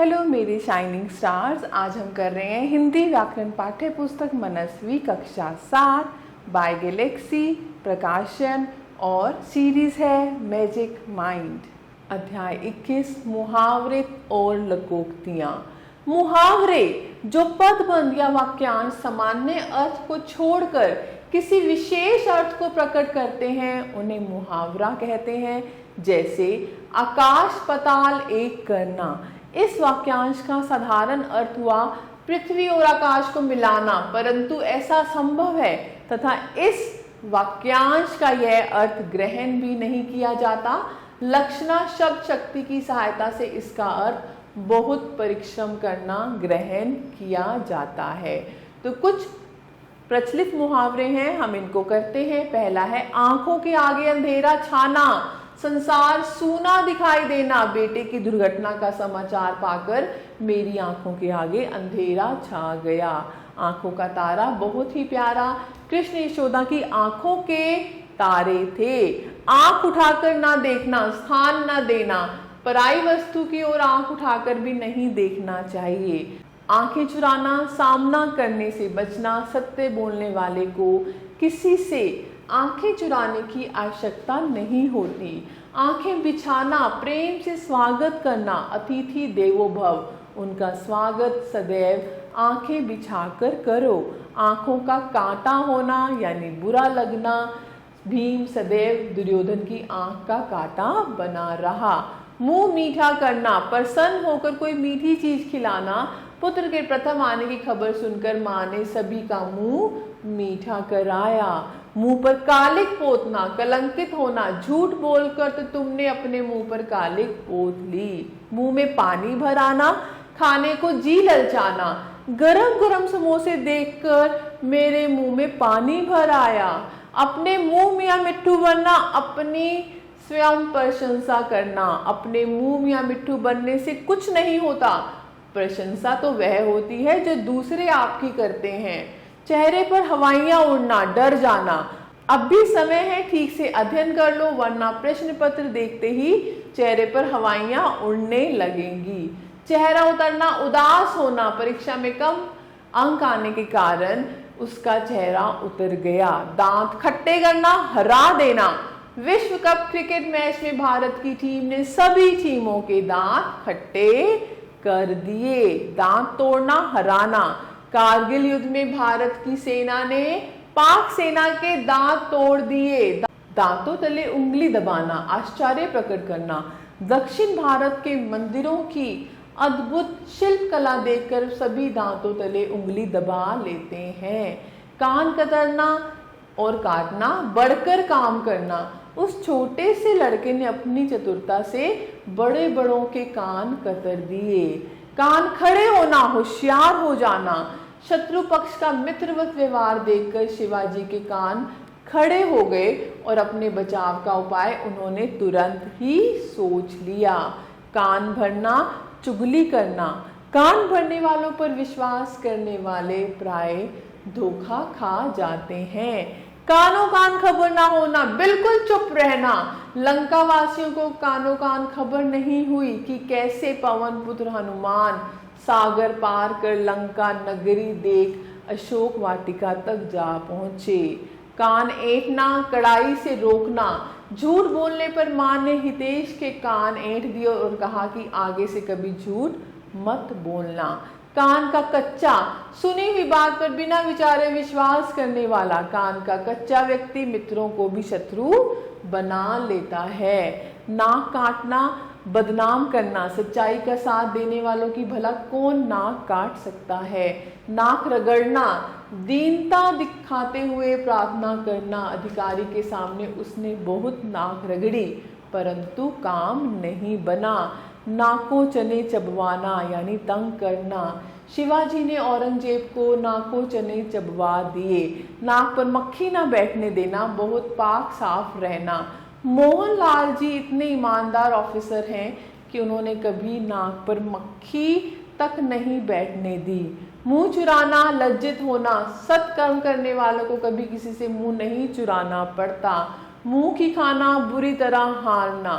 Hello मेरे shining stars. आज हम कर रहे हैं हिंदी व्याकरण पाठ्य पुस्तक मनस्वी कक्षा 7 बाय गैलेक्सी प्रकाशन और सीरीज है मैजिक माइंड। अध्याय 21 मुहावरे और लोकोक्तियाँ। मुहावरे जो पदबंध या वाक्यांश सामान्य अर्थ को छोड़कर किसी विशेष अर्थ को प्रकट करते हैं उन्हें मुहावरा कहते हैं। जैसे आकाश पताल एक करना। इस वाक्यांश का साधारण अर्थ हुआ पृथ्वी और आकाश को मिलाना, परंतु ऐसा संभव है तथा इस वाक्यांश का यह अर्थ ग्रहण भी नहीं किया जाता। लक्षणा शब्द शक्ति की सहायता से इसका अर्थ बहुत परिश्रम करना ग्रहण किया जाता है। तो कुछ प्रचलित मुहावरे हैं, हम इनको करते हैं। पहला है आंखों के आगे अंधेरा छाना, संसार सूना दिखाई देना। बेटे की दुर्घटना का समाचार पाकर मेरी आंखों के आगे अंधेरा छा गया। आंखों का तारा बहुत ही प्यारा। कृष्ण यशोदा की आंखों के तारे थे। आंख उठाकर ना देखना, स्थान ना देना। पराई वस्तु की ओर आंख उठाकर भी नहीं देखना चाहिए। आंखें चुराना, सामना करने से बचना। सत्य बोलने वाले को किसी से आंखें चुराने की आवश्यकता नहीं होती। आंखें बिछाना, प्रेम से स्वागत करना। अतिथि देवो भव, उनका स्वागत सदैव आंखें बिछाकर करो। आंखों का कांटा होना यानी बुरा लगना। भीम सदैव दुर्योधन की आंख का कांटा बना रहा। मुंह मीठा करना, प्रसन्न होकर कोई मीठी चीज खिलाना। पुत्र के प्रथम आने की खबर सुनकर मां ने सभी का मुंह मीठा कराया। मुंह पर कालिक पोतना, कलंकित होना। झूठ बोलकर तो तुमने अपने मुंह पर कालिक पोत ली। मुंह में पानी भर आना, खाने को जी ललचाना। गरम गरम समोसे देखकर मेरे मुंह में पानी भर आया। अपने मुंह मियां मिट्ठू बनना, अपनी स्वयं प्रशंसा करना। अपने मुंह मियां मिट्ठू बनने से कुछ नहीं होता। प्रशंसा तो वह होती है जो दूसरे आपकी करते हैं। चेहरे पर हवाइयां उड़ना, डर जाना। अब भी समय है, ठीक से अध्ययन कर लो वरना प्रश्न पत्र देखते ही चेहरे पर हवाइयां उड़ने लगेंगी। चेहरा उतरना, उदास होना। परीक्षा में कम अंक आने के कारण उसका चेहरा उतर गया। दांत खट्टे करना, हरा देना। विश्व कप क्रिकेट मैच में भारत की टीम ने सभी टीमों के दांत खट्टे कर दिए। दांत तोड़ना, हराना। कारगिल युद्ध में भारत की सेना ने पाक सेना के दांत तोड़ दिए। दांतों तले उंगली दबाना, आश्चर्य प्रकट करना। दक्षिण भारत के मंदिरों की अद्भुत शिल्प कला देखकर सभी दांतों तले उंगली दबा लेते हैं। कान कतरना और काटना, बढ़कर काम करना। उस छोटे से लड़के ने अपनी चतुरता से बड़े बड़ों के कान कतर दिए। कान खड़े होना, होशियार हो जाना। शत्रु पक्ष का मित्रवत व्यवहार देखकर शिवाजी के कान खड़े हो गए और अपने बचाव का उपाय उन्होंने तुरंत ही सोच लिया। कान भरना, चुगली करना। कान भरने वालों पर विश्वास करने वाले प्राय धोखा खा जाते हैं। कानों कान खबर ना होना, बिल्कुल चुप रहना। लंका वासियों को कानों कान खबर नहीं हुई कि कैसे पवन पुत्र हनुमान सागर पार कर लंका नगरी देख अशोक वाटिका तक जा पहुंचे। कान ऐंठना, कड़ाई से रोकना। झूठ बोलने पर मां ने हितेश के कान ऐंठ दिए और कहा कि आगे से कभी झूठ मत बोलना। कान का कच्चा, सुनी हुई बात पर बिना विचारे विश्वास करने वाला। कान का कच्चा व्यक्ति मित्रों को भी शत्रु बना लेता है। नाक काटना, बदनाम करना। सच्चाई का साथ देने वालों की भला कौन नाक काट सकता है। नाक रगड़ना, दीनता दिखाते हुए प्रार्थना करना। अधिकारी के सामने उसने बहुत नाक रगड़ी परंतु काम नहीं बना। नाकों चने चबवाना यानी तंग करना। शिवाजी ने औरंगजेब को नाकों चने चबवा दिए। नाक पर मक्खी ना बैठने देना, बहुत पाक साफ रहना। मोहनलाल जी इतने ईमानदार ऑफिसर हैं कि उन्होंने कभी नाक पर मक्खी तक नहीं बैठने दी। मुंह चुराना, लज्जित होना। सत्कर्म करने वालों को कभी किसी से मुंह नहीं चुराना पड़ता। मुंह की खाना, बुरी तरह हारना।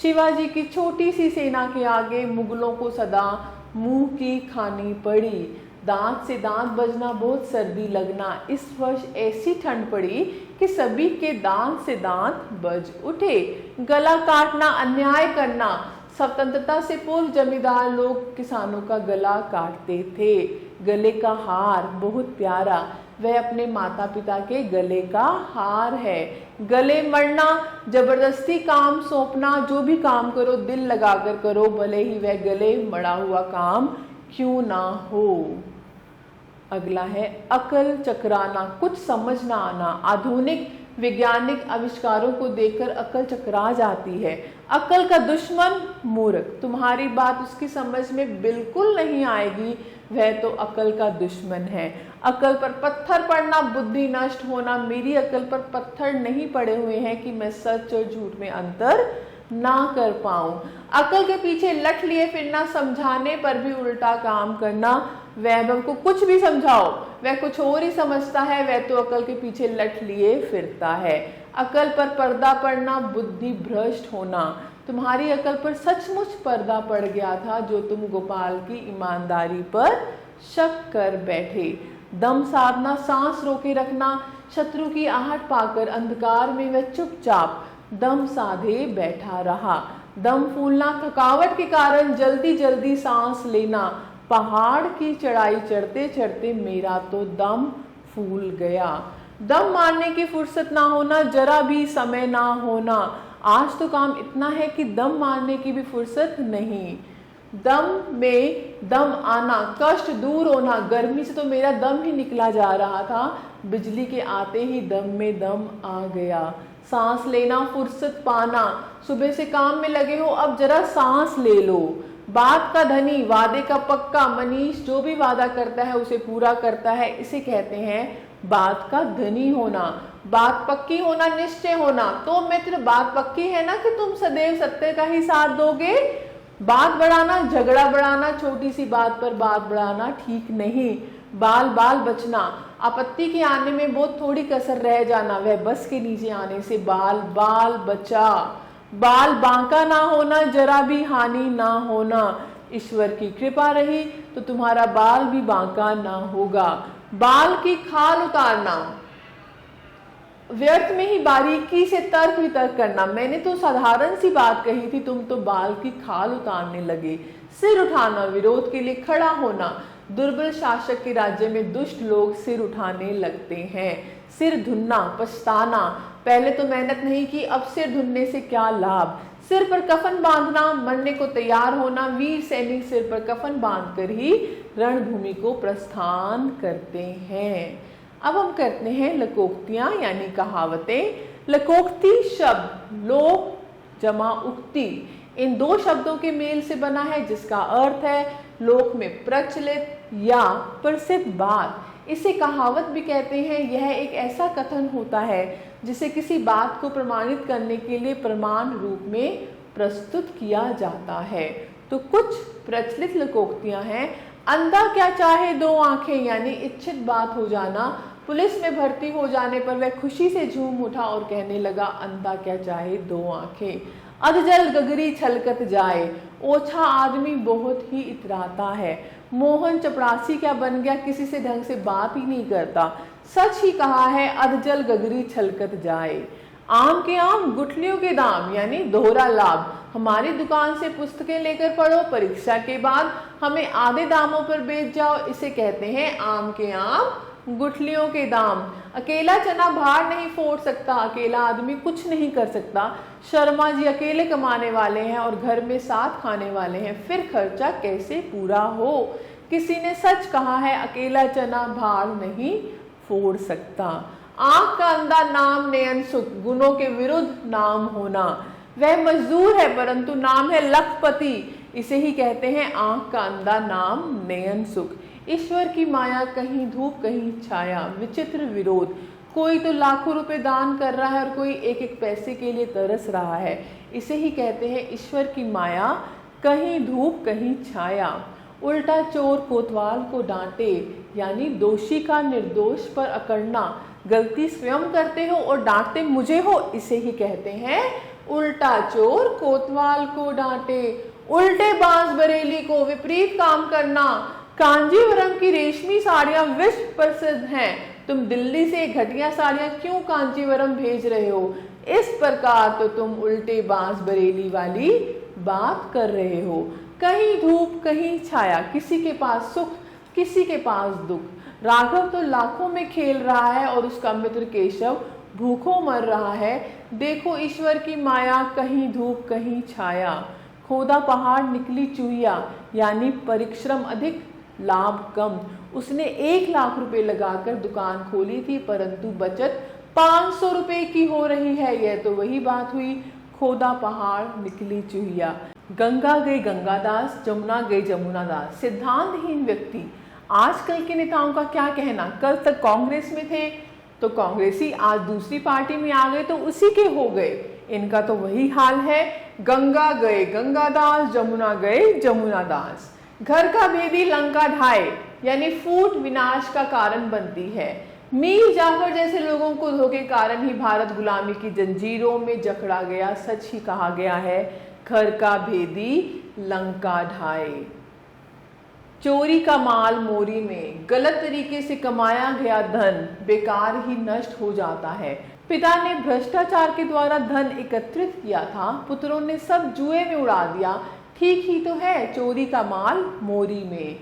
शिवाजी की छोटी सी सेना के आगे मुगलों को सदा मुंह की खानी पड़ी। दांत से दांत बजना, बहुत सर्दी लगना। इस वर्ष ऐसी ठंड पड़ी कि सभी के दांत से दांत बज उठे। गला काटना, अन्याय करना। स्वतंत्रता से पूर्व जमींदार लोग किसानों का गला काटते थे। गले का हार बहुत प्यारा, वह अपने माता पिता के गले का हार है। गले मरना, जबरदस्ती काम सौंपना, जो भी काम करो दिल लगाकर करो, भले ही वह गले मड़ा हुआ काम क्यों ना हो। अगला है अकल चकराना, कुछ समझ ना आना। आधुनिक वैज्ञानिक आविष्कारों को देखकर अकल चकरा जाती है। अकल का दुश्मन मूर्ख, तुम्हारी बात उसकी समझ में बिल्कुल नहीं आएगी, वह तो अकल का दुश्मन है। अकल पर पत्थर पड़ना, बुद्धि नष्ट होना। मेरी अकल पर पत्थर नहीं पड़े हुए हैं कि मैं सच और झूठ में अंतर ना कर पाऊं। अकल के पीछे लठ लिए फिरना, समझाने पर भी उल्टा काम करना। वैभव को कुछ भी समझाओ वह कुछ और ही समझता है, वह तो अकल के पीछे लठ लिए फिरता है। अकल पर पर्दा पड़ना, बुद्धि भ्रष्ट होना। तुम्हारी अकल पर सचमुच पर्दा पड़ गया था, जो तुम गोपाल की ईमानदारी पर शक कर बैठे। दम साधना, सांस रोके रखना। शत्रु की आहट पाकर अंधकार में वह चुपचाप दम साधे बैठा रहा। दम फूलना, थकावट के कारण जल्दी जल्दी सांस लेना। पहाड़ की चढ़ाई चढ़ते चढ़ते मेरा तो दम फूल गया। दम मारने की फुर्सत ना होना, जरा भी समय ना होना। आज तो काम इतना है कि दम मारने की भी फुर्सत नहीं। दम में दम आना, कष्ट दूर होना। गर्मी से तो मेरा दम ही निकला जा रहा था, बिजली के आते ही दम में दम आ गया। सांस लेना, फुर्सत पाना। सुबह से काम में लगे हो, अब जरा सांस ले लो। बात का धनी, वादे का पक्का। मनीष जो भी वादा करता है उसे पूरा करता है, इसे कहते हैं बात का धनी होना। बात पक्की होना, निश्चय होना। तो मित्र, बात पक्की है ना कि तुम सदैव सत्य का ही साथ दोगे। बात बढ़ाना, झगड़ा बढ़ाना, छोटी सी बात पर बात बढ़ाना ठीक नहीं। बाल बाल बचना, आपत्ति के आने में बहुत थोड़ी कसर रह जाना, वह बस के नीचे आने से बाल बाल बचा। बाल बांका ना होना, जरा भी हानि ना होना। ईश्वर की कृपा रही तो तुम्हारा बाल भी बांका ना होगा। बाल की खाल उतारना, व्यर्थ में ही बारीकी से तर्क वितर्क करना। मैंने तो साधारण सी बात कही थी, तुम तो बाल की खाल उतारने लगे। सिर उठाना, विरोध के लिए खड़ा होना। दुर्बल शासक के राज्य में दुष्ट लोग सिर उठाने लगते हैं। सिर धुनना, पछताना, पहले तो मेहनत नहीं की, अब सिर धुनने से क्या लाभ। सिर पर कफन बांधना, मरने को तैयार होना। वीर सैनिक सिर पर कफन बांधकर ही रणभूमि को प्रस्थान करते हैं। अब हम करते हैं लकोक्तियां यानी कहावतें। लकोक्ति शब्द लोक जमा उक्ति, इन दो शब्दों के मेल से बना है, जिसका अर्थ है लोक में प्रचलित या प्रसिद्ध बात। इसे कहावत भी कहते हैं। यह एक ऐसा कथन होता है जिसे किसी बात को प्रमाणित करने के लिए प्रमाण रूप में प्रस्तुत किया जाता है। तो कुछ प्रचलित लोकोक्तियां हैं। अंधा क्या चाहे दो आंखें, यानी इच्छित बात हो जाना। पुलिस में भर्ती हो जाने पर वह खुशी से झूम उठा और कहने लगा, अंधा क्या चाहे दो आंखें। अधजल गगरी छलकत जाए, ओछा आदमी बहुत ही इतराता है। मोहन चपरासी क्या बन गया, किसी से ढंग से बात ही नहीं करता। सच ही कहा है, अधजल गगरी छलकत जाए। आम के आम गुठलियों के दाम, यानी दोहरा लाभ। हमारी दुकान से पुस्तकें लेकर पढ़ो, परीक्षा के बाद हमें आधे दामों पर बेच जाओ, इसे कहते हैं आम के आम गुठलियों के दाम। अकेला चना भार नहीं फोड़ सकता, अकेला आदमी कुछ नहीं कर सकता। शर्मा जी अकेले कमाने वाले हैं और घर में साथ खाने वाले हैं, फिर खर्चा कैसे पूरा हो। किसी ने सच कहा है, अकेला चना भार नहीं फोड़ सकता। आंख का अंधा नाम नयन सुख, गुणों के विरुद्ध नाम होना। वह मजदूर है परंतु नाम है लखपति, इसे ही कहते हैं आंख का अंधा नाम नयन सुख। ईश्वर की माया, कहीं धूप कहीं छाया, विचित्र विरोध। कोई तो लाखों रुपए दान कर रहा है और कोई एक एक पैसे के लिए तरस रहा है, इसे ही कहते हैं ईश्वर की माया, कहीं धूप कहीं छाया। उल्टा चोर कोतवाल को डांटे, यानी दोषी का निर्दोष पर अकड़ना। गलती स्वयं करते हो और डांटते मुझे हो, इसे ही कहते हैं उल्टा चोर कोतवाल को डांटे। उल्टे बांस बरेली को विपरीत काम करना। कांजीवरम की रेशमी साड़ियां विश्व प्रसिद्ध हैं, तुम दिल्ली से घटिया साड़ियां क्यों कांजीवरम भेज रहे हो? इस प्रकार तो तुम उल्टे बांस बरेली वाली बात कर रहे हो। कहीं धूप कहीं छाया, किसी के पास सुख किसी के पास दुख। राघव तो लाखों में खेल रहा है और उसका मित्र केशव भूखों मर रहा है। देखो ईश्वर की माया, कहीं धूप कहीं छाया। खोदा पहाड़ निकली चूहिया, यानी परिश्रम अधिक लाभ कम। उसने 1 लाख रुपए लगाकर दुकान खोली थी, परंतु बचत 500 रुपए की हो रही है। यह तो वही बात हुई, खोदा पहाड़ निकली चूहिया। गंगा गई गंगादास, जमुना गई जमुनादास। सिद्धांतहीन व्यक्ति। आजकल के नेताओं का क्या कहना? कल तक कांग्रेस में थे तो कांग्रेसी, आज दूसरी पार्टी में आ गए तो उसी के हो गए। इनका तो वही हाल है, गंगा गए गंगादास, जमुना गए जमुनादास। घर का भेदी लंका ढाए, यानी फूट विनाश का कारण बनती है। मीर जाफर जैसे लोगों को धोखे के कारण ही भारत गुलामी की जंजीरों में जकड़ा गया। सच ही कहा गया है, घर का भेदी लंका ढाए। चोरी का माल मोरी में, गलत तरीके से कमाया गया धन बेकार ही नष्ट हो जाता है। पिता ने भ्रष्टाचार के द्वारा धन एकत्रित किया था, पुत्रों ने सब जुए में उड़ा दिया। ठीक ही तो है, चोरी का माल मोरी में।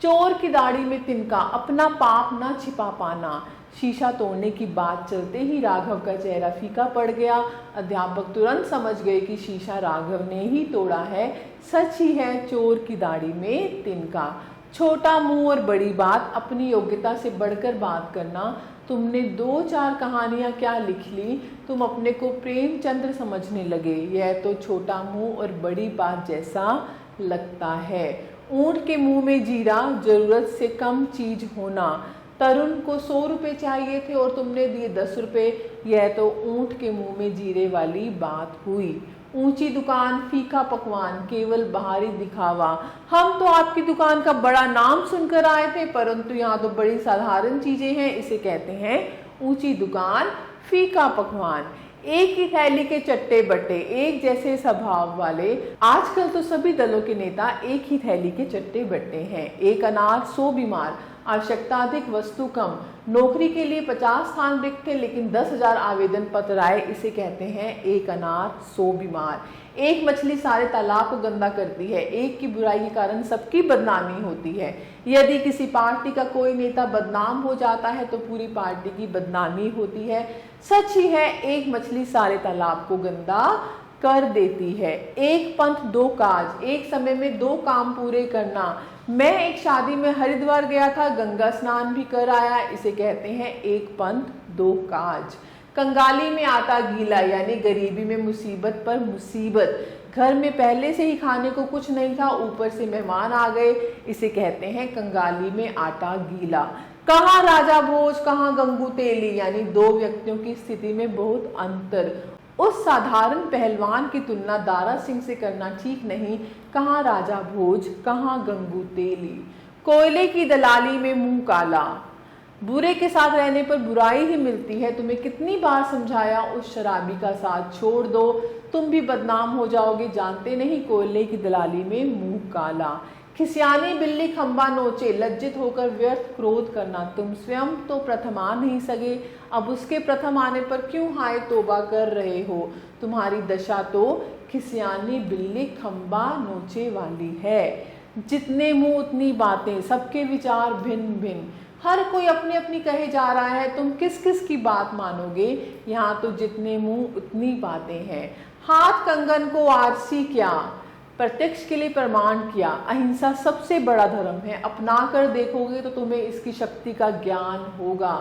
चोर की दाढ़ी में तिनका, अपना पाप न छिपा पाना। शीशा तोड़ने की बात चलते ही राघव का चेहरा फीका पड़ गया। अध्यापक तुरंत समझ गए कि शीशा राघव ने ही तोड़ा है। सच ही है, चोर की दाढ़ी में तिनका। छोटा मुंह और बड़ी बात, अपनी योग्यता से बढ़कर बात करना। तुमने 2-4 कहानियां क्या लिख ली, तुम अपने को प्रेमचंद्र समझने लगे। यह तो छोटा मुंह और बड़ी बात जैसा लगता है। ऊंट के मुंह में जीरा, जरूरत से कम चीज होना। तरुण को 100 रुपए चाहिए थे और तुमने दिए 10 रुपए। यह तो ऊंट के मुंह में जीरे वाली बात हुई। ऊंची दुकान, फीका पकवान, केवल बाहरी दिखावा। हम तो आपकी दुकान का बड़ा नाम सुनकर आए थे, परंतु यहाँ तो बड़ी साधारण चीजें हैं। इसे कहते हैं ऊंची दुकान, फीका पकवान। एक ही थैली के चट्टे बट्टे, एक जैसे स्वभाव वाले। आजकल तो सभी दलों के नेता एक ही थैली के चट्टे बट्टे हैं। एक अनार 100 बीमार, आवश्यकता अधिक वस्तु कम। नौकरी के लिए 50 स्थान रिक्त थे लेकिन 10,000 आवेदन पत्र आए। इसे कहते हैं एक अनार 100 बीमार। एक मछली सारे तालाब को गंदा करती है। एक की बुराई के कारण सबकी बदनामी होती है। यदि किसी पार्टी का कोई नेता बदनाम हो जाता है तो पूरी पार्टी की बदनामी होती है। सच ही है, एक मछली सारे तालाब को गंदा कर देती है। एक पंथ 2 काज, एक समय में 2 काम पूरे करना। मैं एक शादी में हरिद्वार गया था, गंगा स्नान भी कर आया। इसे कहते हैं एक पंथ 2 काज। कंगाली में आटा गीला, यानी गरीबी में मुसीबत पर मुसीबत। घर में पहले से ही खाने को कुछ नहीं था, ऊपर से मेहमान आ गए। इसे कहते हैं कंगाली में आटा गीला। कहाँ राजा भोज, कहाँ गंगू तेली, यानी 2 व्यक्तियों की स्थिति में बहुत अंतर। उस साधारण पहलवान की तुलना दारा सिंह से करना ठीक नहीं। कहाँ राजा भोज, कहाँ गंगू तेली। कोयले की दलाली में मुंह काला। बुरे के साथ रहने पर बुराई ही मिलती है। तुम्हें कितनी बार समझाया, उस शराबी का साथ छोड़ दो, तुम भी बदनाम हो जाओगे। जानते नहीं, कोयले की दलाली में मुंह काला। खिसियानी बिल्ली खंबा नोचे, लज्जित होकर व्यर्थ क्रोध करना। तुम स्वयं तो प्रथम आ नहीं सके, अब उसके प्रथम आने पर क्यों हाय तौबा कर रहे हो। तुम्हारी दशा तो खिसियानी बिल्ली खंबा नोचे वाली है। जितने मुंह उतनी बातें, सबके विचार भिन्न भिन्न। हर कोई अपनी अपनी कहे जा रहा है, तुम किस किस की बात मानोगे। यहाँ तो जितने मुंह उतनी बातें हैं। हाथ कंगन को आरसी क्या, प्रत्यक्ष के लिए प्रमाण किया। अहिंसा सबसे बड़ा धर्म है, अपना कर देखोगे तो तुम्हें इसकी शक्ति का ज्ञान होगा।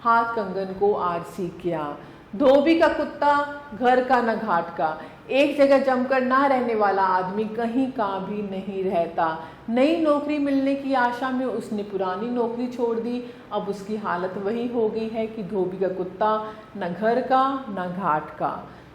हाथ कंगन को आरसी किया। धोबी का कुत्ता, घर का न घाट का। एक जगह जमकर ना रहने वाला आदमी कहीं का भी नहीं रहता। नई नौकरी मिलने की आशा में उसने पुरानी नौकरी छोड़ दी। अब उसकी हालत वही हो गई है कि धोबी का कुत्ता, न घर का न घाट का।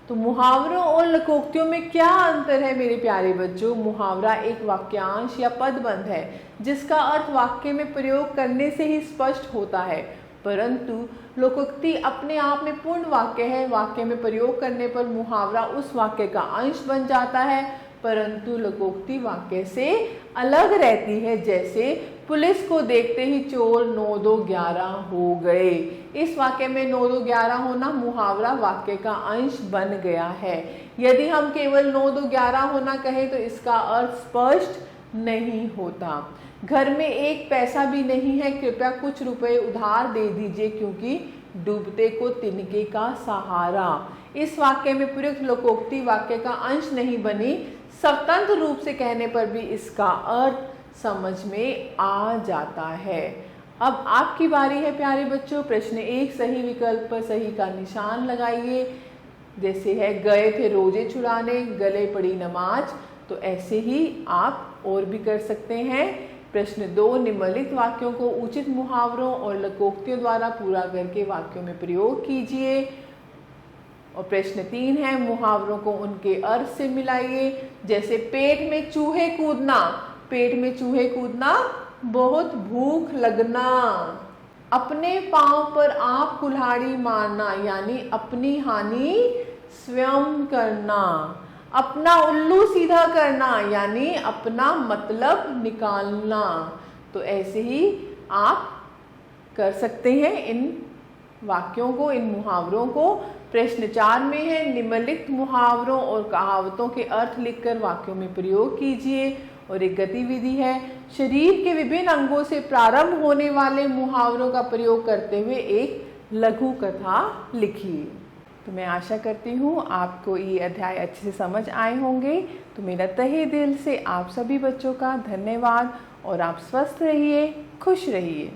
तो मुहावरों और लोकोक्तियों में क्या अंतर है मेरे प्यारे बच्चों। मुहावरा एक वाक्यांश या पदबंध है जिसका अर्थ वाक्य में प्रयोग करने से ही स्पष्ट होता है। परंतु लोकोक्ति अपने आप में पूर्ण वाक्य है। वाक्य में प्रयोग करने पर मुहावरा उस वाक्य का अंश बन जाता है, परंतु लोकोक्ति वाक्य से अलग रहती है। जैसे पुलिस को देखते ही चोर 9 2 11 हो गए। इस वाक्य में 9 2 11 होना मुहावरा वाक्य का अंश बन गया है। यदि हम केवल 9 2 11 होना कहें तो इसका अर्थ स्पष्ट नहीं होता। घर में एक पैसा भी नहीं है, कृपया कुछ रुपए उधार दे दीजिए क्योंकि डूबते को तिनके का सहारा। इस वाक्य में प्रयुक्त लोकोक्ति वाक्य का अंश नहीं बनी, स्वतंत्र रूप से कहने पर भी इसका अर्थ समझ में आ जाता है। अब आपकी बारी है प्यारे बच्चों। प्रश्न 1 सही विकल्प पर सही का निशान लगाइए। जैसे है गए थे रोजे छुड़ाने, गले पड़ी नमाज। तो ऐसे ही आप और भी कर सकते हैं। प्रश्न 2 निम्नलिखित वाक्यों को उचित मुहावरों और लोकोक्तियों द्वारा पूरा करके वाक्यों में प्रयोग कीजिए। और प्रश्न 3 है मुहावरों को उनके अर्थ से मिलाइए। जैसे पेट में चूहे कूदना, पेट में चूहे कूदना, बहुत भूख लगना। अपने पांव पर आप कुल्हाड़ी मारना, यानी अपनी हानि स्वयं करना। अपना उल्लू सीधा करना, यानी अपना मतलब निकालना। तो ऐसे ही आप कर सकते हैं इन वाक्यों को, इन मुहावरों को। प्रश्न 4 में है निम्नलिखित मुहावरों और कहावतों के अर्थ लिखकर वाक्यों में प्रयोग कीजिए। और एक गतिविधि है शरीर के विभिन्न अंगों से प्रारंभ होने वाले मुहावरों का प्रयोग करते हुए एक लघु कथा लिखिए। तो मैं आशा करती हूँ आपको ये अध्याय अच्छे से समझ आए होंगे। तो मेरा तहे दिल से आप सभी बच्चों का धन्यवाद और आप स्वस्थ रहिए, खुश रहिए।